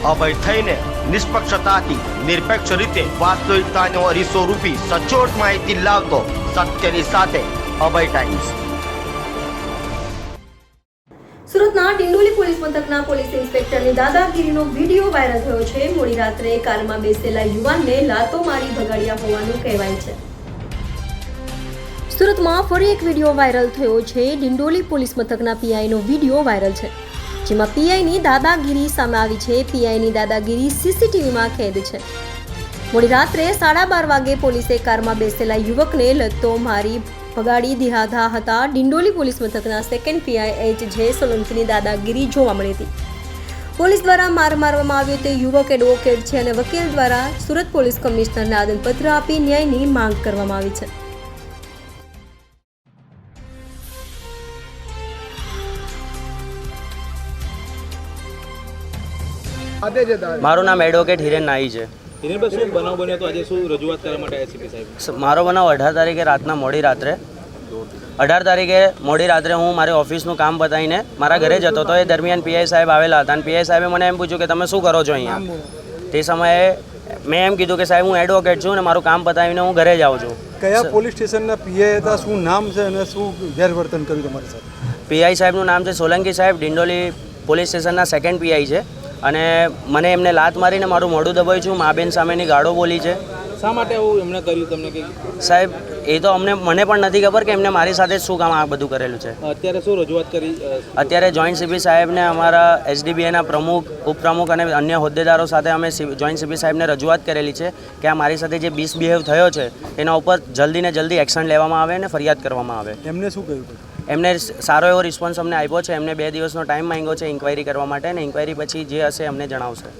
અભય થઈને નિષ્પક્ષતાથી નિરપેક્ષ રીતે વાસ્તવિકતાનો અરીસો રૂપી સચોટ માહિતી લાવતો સત્યની સાથે અભય ટાઈમ્સ। સુરતના ડિંડોલી પોલીસ મથકના પોલીસ ઇન્સ્પેક્ટરની દાદાગીરીનો વિડીયો વાયરલ થયો છે। મોડી રાત્રે કારમાં બેસેલા યુવાનને લાતો મારી ભગાડ્યા હોવાનું કહેવાય છે। સુરતમાં ફરી એક વિડીયો વાયરલ થયો છે। ડિંડોલી પોલીસ મથકના પીઆઈનો વિડીયો વાયરલ છે, જેમાં પીઆઈની દાદાગીરી સામે આવી છે। પીઆઈની દાદાગીરી સીસીટીવીમાં કેદ છે। મોડી રાત્રે 12:30 વાગે પોલીસે કારમાં બેસેલા યુવકને લતો મારી ભગાડી દીધા હતા। ડિંડોલી પોલીસ મથકના સેકન્ડ પીઆઈ એચ.જે. સોલંકીની દાદાગીરી જોવા મળી હતી। પોલીસ દ્વારા માર મારવામાં આવ્યો તે યુવક એડવોકેટ છે અને વકીલ દ્વારા સુરત પોલીસ કમિશનરને આવેદનપત્ર આપી ન્યાયની માંગ કરવામાં આવી છે। મારું નામ એડવોકેટ હિરેન નાઈ છે। હિરેનભાઈ, શું બનાવ બન્યો તો આજે શું રજૂઆત કરવા માટે એસીપી સાહેબ? મારો બનાવ 18 તારીખે રાતના મોડી રાત્રે 18 તારીખે મોડી રાત્રે હું મારી ઓફિસનું કામ પતાવીને મારા ઘરે જતો હતો। એ દરમિયાન પીઆઈ સાહેબ આવેલા હતા અને પીઆઈ સાહેબે મને એમ પૂછ્યું કે તમે શું કરો છો અહીંયા। તે સમયે મેં એમ કીધું કે સાહેબ હું એડવોકેટ છું અને મારું કામ પતાવીને હું ઘરે જાઉં છું। કયા પોલીસ સ્ટેશનના પીઆઈ હતા, શું નામ છે અને શું ગેરવર્તન કર્યું તમારી સાથે? પીઆઈ સાહેબનું નામ છે સોલંકી સાહેબ, ડિંડોલી પોલીસ સ્ટેશનના સેકન્ડ પીઆઈ છે અને મને એમને લાત મારીને મારું મોઢું દબાવ્યું છું, મા બેન સામેની ગાળો બોલી છે। શા માટે આવું એમણે કર્યું તમને કે? સાહેબ એ તો મને પણ નથી ખબર કે એમને મારી સાથે શું કામ આ બધું કરેલું છે। અત્યારે શું રજૂઆત કરી? અત્યારે જોઈન્ટ સીપી સાહેબને અમારા એસડીબીએના પ્રમુખ, ઉપપ્રમુખ અને અન્ય હોદ્દેદારો સાથે અમે જોઈન્ટ સીપી સાહેબને રજૂઆત કરેલી છે કે આ મારી સાથે જે મિસબિહેવ થયો છે એના ઉપર જલ્દી ને જલ્દી એક્શન લેવામાં આવે અને ફરિયાદ કરવામાં આવે। એમને શું કહ્યું? એમને સારો એવો રિસ્પોન્સ અમને આપ્યો છે। એમને 2 દિવસનો ટાઈમ માંગ્યો છે ઇન્ક્વાયરી કરવા માટે અને ઇન્ક્વાયરી પછી જે હશે અમને જણાવશે।